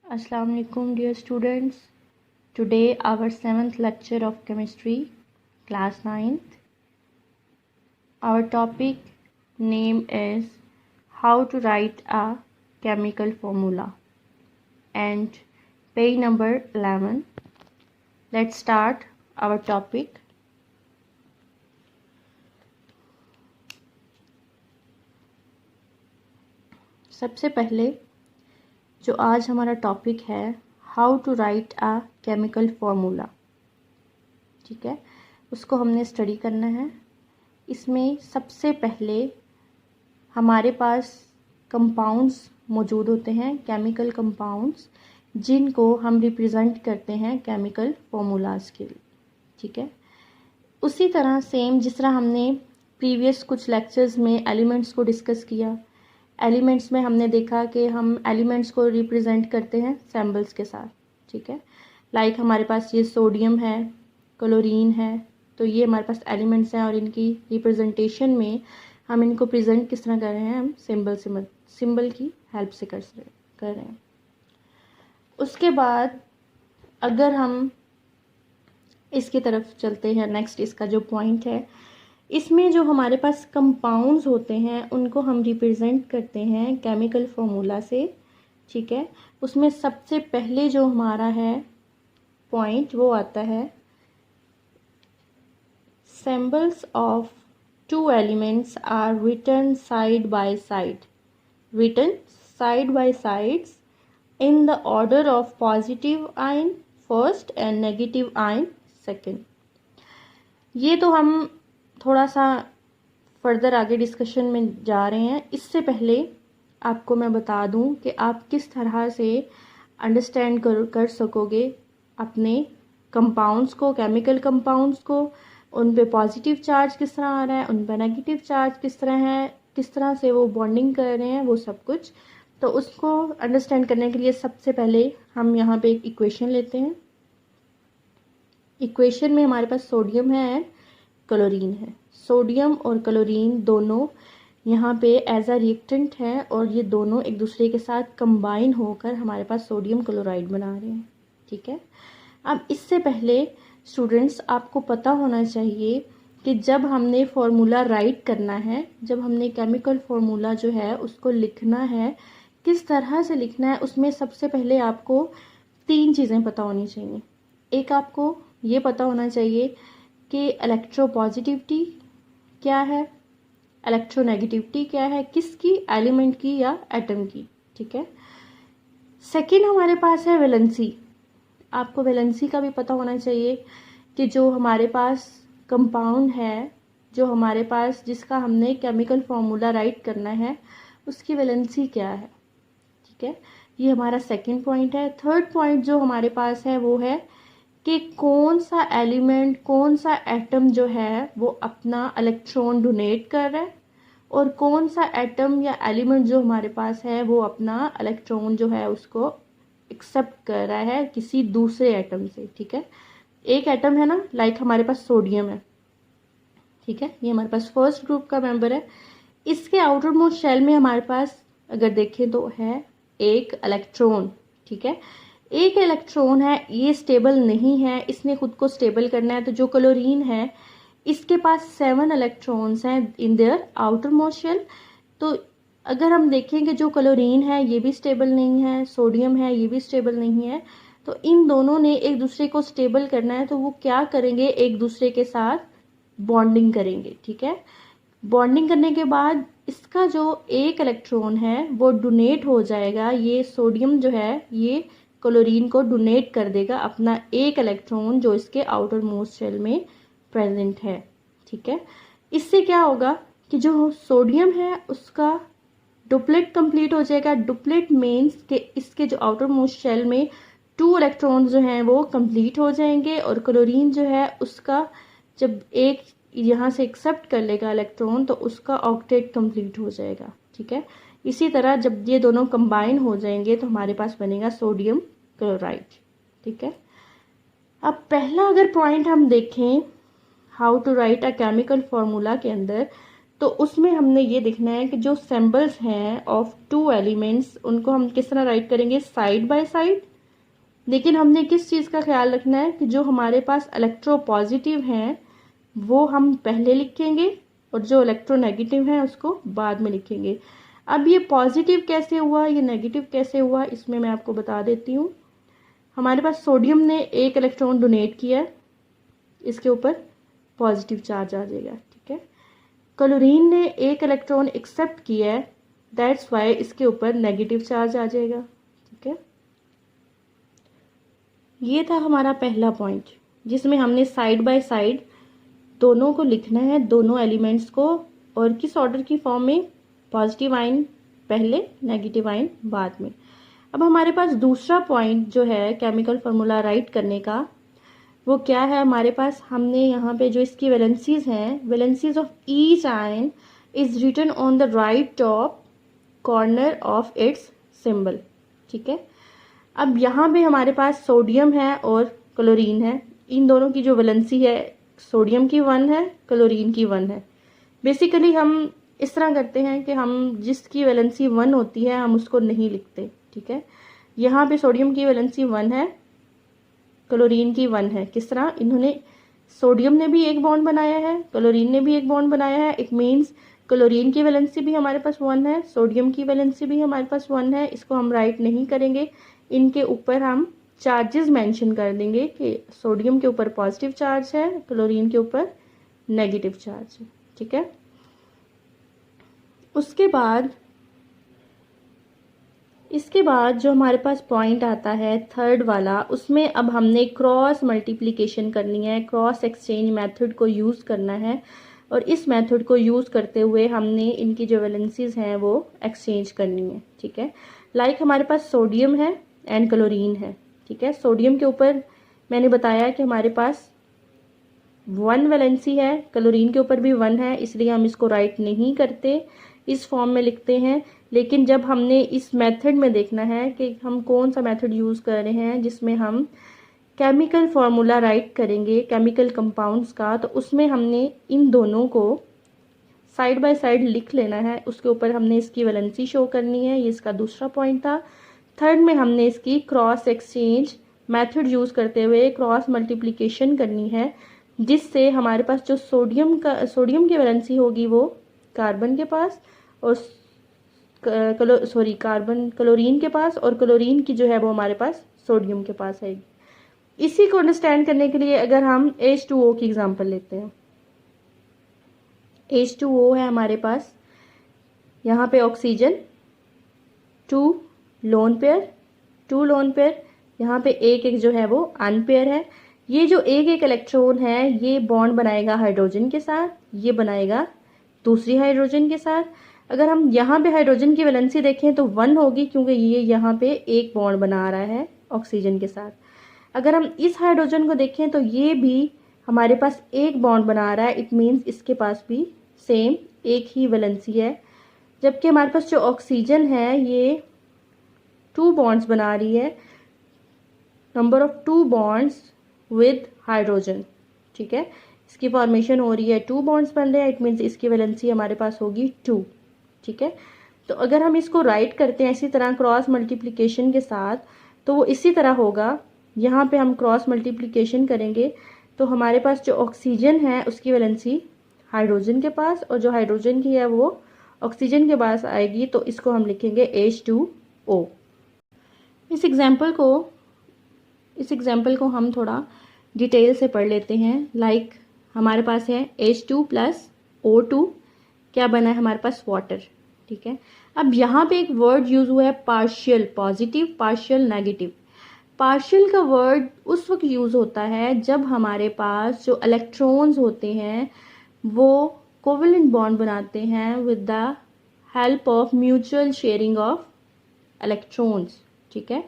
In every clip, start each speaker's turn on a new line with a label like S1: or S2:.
S1: Assalamu alaikum dear students. Today our 7th lecture of chemistry, class 9th. Our topic name is how to write a chemical formula and page number 11. Let's start our topic. सबसे पहले जो आज हमारा topic है how to write a chemical formula, ठीक है, उसको हमने स्टडी करना है। इसमें सबसे पहले हमारे पास कंपाउंड्स मौजूद होते हैं, केमिकल कंपाउंड्स, जिनको हम रिप्रेजेंट करते हैं केमिकल फार्मूलाज के लिए, ठीक है। उसी तरह सेम जिस तरह हमने प्रीवियस कुछ लेक्चर्स में एलिमेंट्स को डिस्कस किया, एलिमेंट्स में हमने देखा कि हम एलिमेंट्स को रिप्रेजेंट करते हैं सिंबल्स के साथ, ठीक है। लाइक हमारे पास ये सोडियम है, क्लोरीन है, तो ये हमारे पास एलिमेंट्स हैं और इनकी रिप्रेजेंटेशन में हम इनको प्रेजेंट किस तरह कर रहे हैं, हम सिंबल की हेल्प से कर रहे हैं। उसके बाद अगर हम इसकी तरफ चलते हैं, नेक्स्ट इसका जो पॉइंट है, इसमें जो हमारे पास कंपाउंड्स होते हैं उनको हम रिप्रेजेंट करते हैं केमिकल फार्मूला से, ठीक है। उसमें सबसे पहले जो हमारा है पॉइंट वो आता है symbols of two elements are written side by sides in the order of positive ion first and negative ion second. ये तो हम थोड़ा सा फर्दर आगे डिस्कशन में जा रहे हैं। इससे पहले आपको मैं बता दूं कि आप किस तरह से अंडरस्टैंड कर सकोगे अपने कंपाउंड्स को, केमिकल कंपाउंड्स को, उन पे पॉजिटिव चार्ज किस तरह आ रहा है, उन पे नेगेटिव चार्ज किस तरह है, किस तरह से वो बॉन्डिंग कर रहे हैं, वो सब कुछ। तो उसको अंडरस्टैंड करने के लिए सबसे पहले हम यहाँ पे एक इक्वेशन लेते हैं। इक्वेशन में हमारे पास सोडियम है, क्लोरीन है। सोडियम और क्लोरीन दोनों यहाँ पे एज अ रिएक्टेंट है और ये दोनों एक दूसरे के साथ कंबाइन होकर हमारे पास सोडियम क्लोराइड बना रहे हैं, ठीक है। अब इससे पहले स्टूडेंट्स आपको पता होना चाहिए कि जब हमने फॉर्मूला राइट करना है, जब हमने केमिकल फार्मूला जो है उसको लिखना है, किस तरह से लिखना है, उसमें सबसे पहले आपको 3 चीज़ें पता होनी चाहिए। एक, आपको ये पता होना चाहिए कि इलेक्ट्रोपॉजिटिविटी क्या है, इलेक्ट्रोनेगेटिविटी क्या है, किसकी, एलिमेंट की या एटम की, ठीक है। सेकंड हमारे पास है वैलेंसी। आपको वैलेंसी का भी पता होना चाहिए कि जो हमारे पास कंपाउंड है, जो हमारे पास जिसका हमने केमिकल फार्मूला राइट करना है, उसकी वैलेंसी क्या है, ठीक है। ये हमारा सेकंड पॉइंट है। थर्ड पॉइंट जो हमारे पास है वो है कि कौन सा एलिमेंट, कौन सा एटम जो है वो अपना इलेक्ट्रॉन डोनेट कर रहा है और कौन सा एटम या एलिमेंट जो हमारे पास है वो अपना इलेक्ट्रॉन जो है उसको एक्सेप्ट कर रहा है किसी दूसरे एटम से, ठीक है। एक एटम है ना, लाइक हमारे पास सोडियम है, ठीक है, ये हमारे पास फर्स्ट ग्रुप का मेंबर है। इसके आउटर मोस्ट शेल में हमारे पास अगर देखें तो है एक इलेक्ट्रॉन, ठीक है। एक इलेक्ट्रॉन है, ये स्टेबल नहीं है, इसने खुद को स्टेबल करना है। तो जो क्लोरीन है इसके पास 7 इलेक्ट्रॉन्स हैं in their outermost shell. तो अगर हम देखेंगे जो क्लोरीन है ये भी स्टेबल नहीं है, सोडियम है ये भी स्टेबल नहीं है, तो इन दोनों ने एक दूसरे को स्टेबल करना है, तो वो क्या करेंगे, एक दूसरे के साथ बॉन्डिंग करेंगे, ठीक है। बॉन्डिंग करने के बाद इसका जो एक इलेक्ट्रॉन है वो डोनेट हो जाएगा, ये सोडियम जो है ये क्लोरीन को डोनेट कर देगा अपना एक इलेक्ट्रॉन जो इसके आउटर मोस्ट शेल में प्रेजेंट है, ठीक है। इससे क्या होगा कि जो सोडियम है उसका डुप्लेट कंप्लीट हो जाएगा। डुप्लेट मीन्स कि इसके जो आउटर मोस्ट शेल में 2 इलेक्ट्रॉन जो हैं वो कंप्लीट हो जाएंगे और क्लोरीन जो है उसका जब एक यहाँ से एक्सेप्ट कर लेगा इलेक्ट्रॉन तो उसका ऑक्टेट कंप्लीट हो जाएगा, ठीक है। इसी तरह जब ये दोनों कंबाइन हो जाएंगे तो हमारे पास बनेगा सोडियम क्लोराइड, ठीक है। अब पहला अगर पॉइंट हम देखें how to write a chemical formula के अंदर, तो उसमें हमने ये देखना है कि जो सिंबल्स हैं ऑफ टू एलिमेंट्स उनको हम किस तरह राइट करेंगे, साइड बाय साइड। लेकिन हमने किस चीज़ का ख्याल रखना है कि जो हमारे पास इलेक्ट्रोपॉजिटिव हैं वो हम पहले लिखेंगे और जो इलेक्ट्रोनेगेटिव हैं उसको बाद में लिखेंगे। अब ये पॉजिटिव कैसे हुआ, ये नेगेटिव कैसे हुआ, इसमें मैं आपको बता देती हूँ। हमारे पास सोडियम ने एक इलेक्ट्रॉन डोनेट किया, इसके ऊपर पॉजिटिव चार्ज आ जाएगा, ठीक है। क्लोरीन ने एक इलेक्ट्रॉन एक्सेप्ट किया है, दैट्स वाई इसके ऊपर नेगेटिव चार्ज आ जाएगा, ठीक है। ये था हमारा पहला पॉइंट जिसमें हमने साइड बाय साइड दोनों को लिखना है, दोनों एलिमेंट्स को, और किस ऑर्डर की फॉर्म में, पॉजिटिव आयन पहले, नेगेटिव आयन बाद में। अब हमारे पास दूसरा पॉइंट जो है केमिकल फार्मूला राइट करने का, वो क्या है हमारे पास, हमने यहाँ पे जो इसकी वैलेंसीज हैं, valencies of each ion is written on the right top corner of its symbol, ठीक है। अब यहाँ पे हमारे पास सोडियम है और क्लोरीन है, इन दोनों की जो वैलेंसी है, सोडियम की 1 है, क्लोरीन की 1 है। बेसिकली हम इस तरह करते हैं कि हम जिसकी वैलेंसी 1 होती है हम उसको नहीं लिखते, ठीक है। यहाँ पे सोडियम की वैलेंसी 1 है, क्लोरीन की 1 है। किस तरह, इन्होंने, सोडियम ने भी एक बॉन्ड बनाया है, क्लोरीन ने भी एक बॉन्ड बनाया है। इट मीन्स क्लोरीन की वैलेंसी भी हमारे पास 1 है, सोडियम की वैलेंसी भी हमारे पास 1 है। इसको हम राइट नहीं करेंगे, इनके ऊपर हम चार्जेस मेंशन कर देंगे कि सोडियम के ऊपर पॉजिटिव चार्ज है, क्लोरीन के ऊपर नेगेटिव चार्ज है, ठीक है। इसके बाद जो हमारे पास पॉइंट आता है थर्ड वाला, उसमें अब हमने क्रॉस मल्टीप्लिकेशन करनी है, क्रॉस एक्सचेंज मेथड को यूज़ करना है, और इस मेथड को यूज़ करते हुए हमने इनकी जो वैलेंसीज हैं वो एक्सचेंज करनी है, ठीक है। लाइक हमारे पास सोडियम है एंड क्लोरीन है, ठीक है। सोडियम के ऊपर मैंने बताया कि हमारे पास 1 वैलेंसी है, क्लोरीन के ऊपर भी 1 है, इसलिए हम इसको राइट नहीं करते, इस फॉर्म में लिखते हैं। लेकिन जब हमने इस मेथड में देखना है कि हम कौन सा मेथड यूज़ कर रहे हैं जिसमें हम केमिकल फार्मूला राइट करेंगे केमिकल कंपाउंड्स का, तो उसमें हमने इन दोनों को साइड बाय साइड लिख लेना है, उसके ऊपर हमने इसकी वैलेंसी शो करनी है। ये इसका दूसरा पॉइंट था। थर्ड में हमने इसकी क्रॉस एक्सचेंज मेथड यूज़ करते हुए क्रॉस मल्टीप्लिकेशन करनी है, जिससे हमारे पास जो सोडियम की वैलेंसी होगी वो कार्बन के पास, और कार्बन क्लोरीन के पास, और क्लोरीन की जो है वो हमारे पास सोडियम के पास आएगी। इसी को अंडरस्टैंड करने के लिए अगर हम H2O की एग्जांपल लेते हैं, H2O है हमारे पास, यहाँ पे ऑक्सीजन 2 लोन पेयर, यहाँ पे एक जो है वो अनपेयर है। ये जो एक इलेक्ट्रॉन है ये बॉन्ड बनाएगा हाइड्रोजन के साथ, ये बनाएगा दूसरी हाइड्रोजन के साथ। अगर हम यहाँ पे हाइड्रोजन की वैलेंसी देखें तो 1 होगी, क्योंकि ये यहाँ पे एक बॉन्ड बना रहा है ऑक्सीजन के साथ। अगर हम इस हाइड्रोजन को देखें तो ये भी हमारे पास एक बॉन्ड बना रहा है, इट मीन्स इसके पास भी सेम एक ही वैलेंसी है। जबकि हमारे पास जो ऑक्सीजन है ये 2 बॉन्ड्स बना रही है, number of 2 bonds with hydrogen, ठीक है। इसकी फॉर्मेशन हो रही है, 2 बॉन्ड्स बन रहे हैं, इट मीन्स इसकी वैलेंसी हमारे पास होगी 2, ठीक है। तो अगर हम इसको राइट करते हैं इसी तरह क्रॉस मल्टीप्लिकेशन के साथ, तो वो इसी तरह होगा। यहाँ पे हम क्रॉस मल्टीप्लिकेशन करेंगे तो हमारे पास जो ऑक्सीजन है उसकी वैलेंसी हाइड्रोजन के पास, और जो हाइड्रोजन की है वो ऑक्सीजन के पास आएगी, तो इसको हम लिखेंगे H2O। इस एग्जाम्पल को हम थोड़ा डिटेल से पढ़ लेते हैं। लाइक हमारे पास है H2 प्लस O2, क्या बना है हमारे पास, वाटर, ठीक है। अब यहाँ पे एक वर्ड यूज हुआ है partial positive, partial negative. Partial का वर्ड उस वक्त यूज होता है जब हमारे पास जो इलेक्ट्रॉन्स होते हैं वो कोवेलेंट बॉन्ड बनाते हैं with the help of mutual sharing of electrons, ठीक है।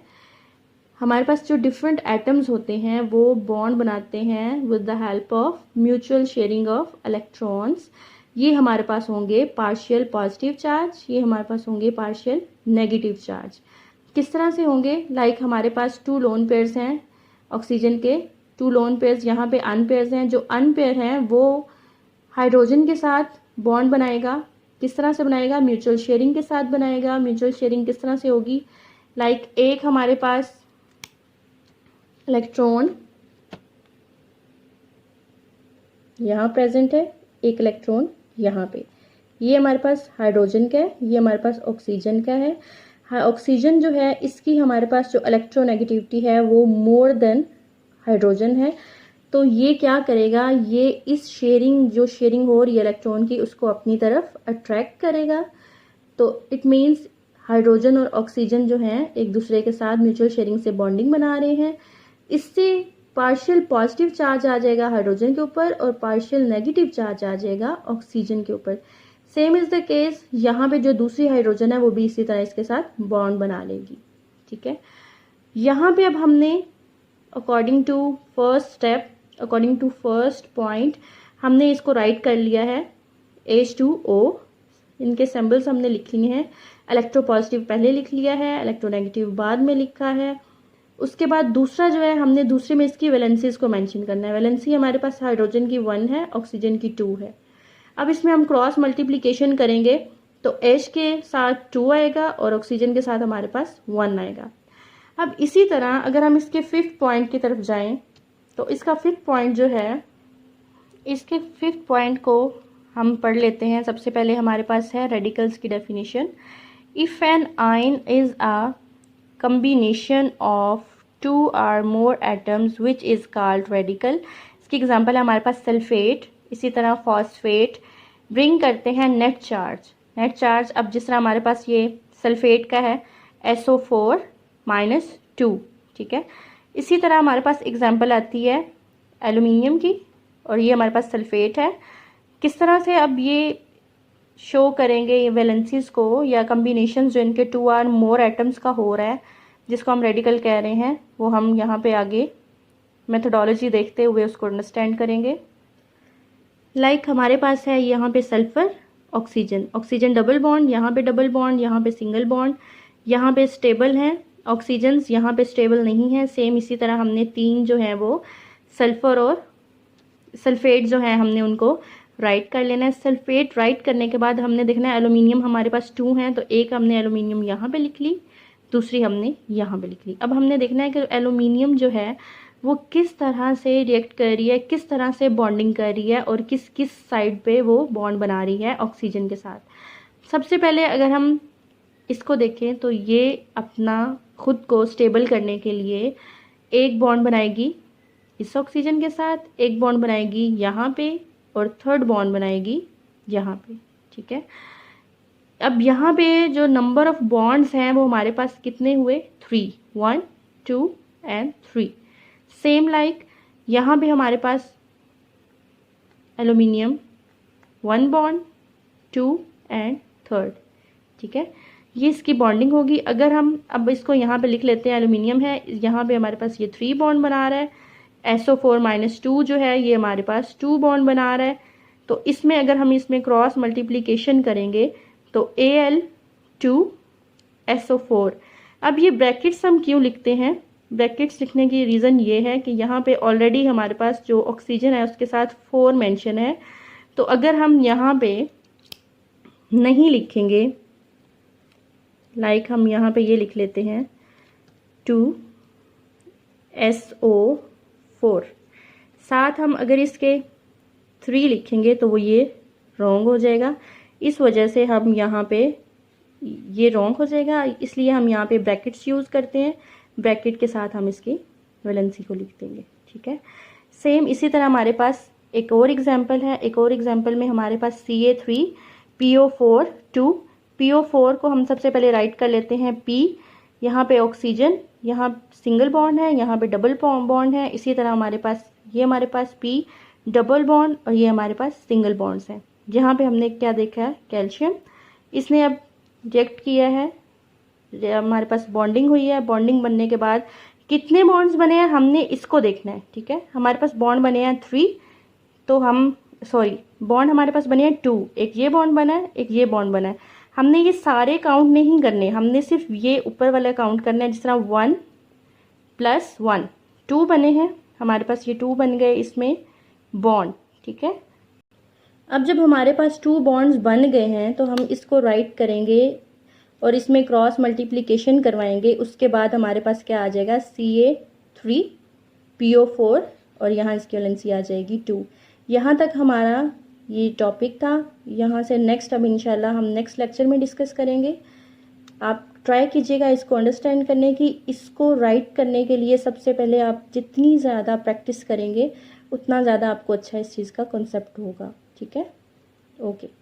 S1: हमारे पास जो डिफरेंट एटम्स होते हैं वो बॉन्ड बनाते हैं with the help of mutual sharing of electrons. ये हमारे पास होंगे पार्शियल पॉजिटिव चार्ज, ये हमारे पास होंगे पार्शियल नेगेटिव चार्ज। किस तरह से होंगे, लाइक हमारे पास 2 लोन पेयर्स हैं ऑक्सीजन के, 2 लोन पेयर्स, यहाँ पे अनपेयर्स हैं। जो अनपेयर हैं वो हाइड्रोजन के साथ बॉन्ड बनाएगा। किस तरह से बनाएगा? म्यूचुअल शेयरिंग के साथ बनाएगा। म्यूचुअल शेयरिंग किस तरह से होगी? लाइक एक हमारे पास इलेक्ट्रॉन यहाँ प्रेजेंट है, एक इलेक्ट्रॉन यहाँ पे, ये हमारे पास हाइड्रोजन का है, ये हमारे पास ऑक्सीजन का है। ऑक्सीजन जो है इसकी हमारे पास जो इलेक्ट्रोनेगेटिविटी है वो मोर देन हाइड्रोजन है। तो ये क्या करेगा? ये इस जो शेयरिंग हो रही है इलेक्ट्रॉन की, उसको अपनी तरफ अट्रैक्ट करेगा। तो इट मीन्स हाइड्रोजन और ऑक्सीजन जो हैं एक दूसरे के साथ म्यूचुअल शेयरिंग से बॉन्डिंग बना रहे हैं। इससे पार्शियल पॉजिटिव चार्ज आ जाएगा हाइड्रोजन के ऊपर और पार्शियल नेगेटिव चार्ज आ जाएगा ऑक्सीजन के ऊपर। सेम इज द केस, यहाँ पे जो दूसरी हाइड्रोजन है वो भी इसी तरह इसके साथ बॉन्ड बना लेगी। ठीक है, यहाँ पे अब हमने अकॉर्डिंग टू फर्स्ट पॉइंट हमने इसको राइट कर लिया है H2O। इनके सिंबल्स हमने लिख लिए हैं। इलेक्ट्रोपॉजिटिव पहले लिख लिया है, इलेक्ट्रोनेगेटिव बाद में लिखा है। उसके बाद दूसरा जो है, हमने दूसरे में इसकी वैलेंसीज को मेंशन करना है। वैलेंसी हमारे पास हाइड्रोजन की 1 है, ऑक्सीजन की 2 है। अब इसमें हम क्रॉस मल्टीप्लिकेशन करेंगे तो H के साथ 2 आएगा और ऑक्सीजन के साथ हमारे पास 1 आएगा। अब इसी तरह अगर हम इसके 5th पॉइंट की तरफ जाएं तो इसका 5th पॉइंट जो है, इसके 5th पॉइंट को हम पढ़ लेते हैं। सबसे पहले हमारे पास है रेडिकल्स की definition. If an ion is a combination of 2 or more atoms which is called radical। इसकी एग्जांपल है हमारे पास सल्फेट, इसी तरह फॉस्फेट। ब्रिंग करते हैं नेट चार्ज। अब जिस तरह हमारे पास ये सल्फेट का है SO4-2, ठीक है। इसी तरह हमारे पास एग्जांपल आती है एल्यूमिनियम की, और ये हमारे पास सल्फेट है। किस तरह से अब ये शो करेंगे ये वैलेंसीज को या कम्बिनेशन जो इनके 2 और मोर एटम्स का हो रहा है, जिसको हम रेडिकल कह रहे हैं, वो हम यहाँ पे आगे मेथोडोलॉजी देखते हुए उसको अंडरस्टैंड करेंगे। लाइक हमारे पास है यहाँ पे सल्फर ऑक्सीजन डबल बॉन्ड, यहाँ पे डबल बॉन्ड, यहाँ पे सिंगल बॉन्ड, यहाँ पे स्टेबल हैं ऑक्सीजन, यहाँ पे स्टेबल नहीं है। सेम इसी तरह हमने 3 जो है वो सल्फर और सल्फेट जो है हमने उनको राइट कर लेना है। सल्फेट राइट करने के बाद हमने देखना है एल्यूमिनियम हमारे पास 2 हैं, तो एक हमने एल्यूमिनियम यहाँ पे लिख ली, दूसरी हमने यहाँ पे लिख ली। अब हमने देखना है कि एल्यूमिनियम जो है वो किस तरह से रिएक्ट कर रही है, किस तरह से बॉन्डिंग कर रही है और किस किस साइड पे वो बॉन्ड बना रही है ऑक्सीजन के साथ। सबसे पहले अगर हम इसको देखें तो ये अपना खुद को स्टेबल करने के लिए एक बॉन्ड बनाएगी इस ऑक्सीजन के साथ, एक बॉन्ड बनाएगी यहाँ पे और थर्ड बॉन्ड बनाएगी यहाँ पे। ठीक है, अब यहाँ पे जो नंबर ऑफ बॉन्ड्स हैं वो हमारे पास कितने हुए? 3, 1, 2 एंड 3। सेम लाइक यहाँ पे हमारे पास एल्यूमिनियम 1 बॉन्ड, 2 एंड 3। ठीक है, ये इसकी बॉन्डिंग होगी। अगर हम अब इसको यहाँ पे लिख लेते हैं, एल्यूमिनियम है, यहाँ पे हमारे पास ये 3 बॉन्ड बना रहा है, SO4-2 जो है ये हमारे पास 2 बॉन्ड बना रहा है। तो इसमें अगर हम इसमें क्रॉस मल्टीप्लिकेशन करेंगे तो Al2SO4। अब ये ब्रैकेट्स हम क्यों लिखते हैं? ब्रैकेट्स लिखने की रीज़न ये है कि यहाँ पे ऑलरेडी हमारे पास जो ऑक्सीजन है उसके साथ 4 मेंशन है। तो अगर हम यहाँ पे नहीं लिखेंगे, लाइक हम यहाँ पे ये लिख लेते हैं 2SO4, साथ हम अगर इसके 3 लिखेंगे तो वो ये रॉन्ग हो जाएगा। इस वजह से हम यहाँ पे ये रॉन्ग हो जाएगा, इसलिए हम यहाँ पे ब्रैकेट्स यूज़ करते हैं। ब्रैकेट के साथ हम इसकी वैलेंसी को लिख देंगे। ठीक है, सेम इसी तरह हमारे पास एक और एग्जांपल है। एक और एग्जांपल में हमारे पास Ca3PO4-2। PO4 को हम सबसे पहले राइट कर लेते हैं P, यहाँ पे ऑक्सीजन, यहाँ सिंगल बॉन्ड है, यहाँ पे डबल बॉन्ड है। इसी तरह हमारे पास P डबल बॉन्ड और ये हमारे पास सिंगल बॉन्ड्स हैं। जहाँ पे हमने क्या देखा है? कैल्शियम, इसने अब रिएक्ट किया है, हमारे पास बॉन्डिंग हुई है। बॉन्डिंग बनने के बाद कितने बॉन्ड्स बने हैं हमने इसको देखना है। ठीक है, हमारे पास बॉन्ड बने हैं 3, तो हम बॉन्ड हमारे पास बने हैं 2, एक ये बॉन्ड बना है, एक ये बॉन्ड बना है। हमने ये सारे काउंट नहीं करने, हमने सिर्फ ये ऊपर वाला काउंट करना है। जिस तरह 1 + 1 2 बने हैं हमारे पास, ये 2 बन गए इसमें बॉन्ड। ठीक है, अब जब हमारे पास 2 बॉन्ड्स बन गए हैं तो हम इसको राइट करेंगे और इसमें क्रॉस मल्टीप्लिकेशन करवाएंगे। उसके बाद हमारे पास क्या आ जाएगा, CA3PO4 और यहाँ इसकी वैलेंसी आ जाएगी 2। यहाँ तक हमारा ये टॉपिक था। यहाँ से नेक्स्ट अब इंशाल्लाह हम नेक्स्ट लेक्चर में डिस्कस करेंगे। आप ट्राई कीजिएगा इसको अंडरस्टैंड करने की। इसको राइट करने के लिए सबसे पहले आप जितनी ज़्यादा प्रैक्टिस करेंगे उतना ज़्यादा आपको अच्छा इस चीज़ का कॉन्सेप्ट होगा। ठीक है, ओके।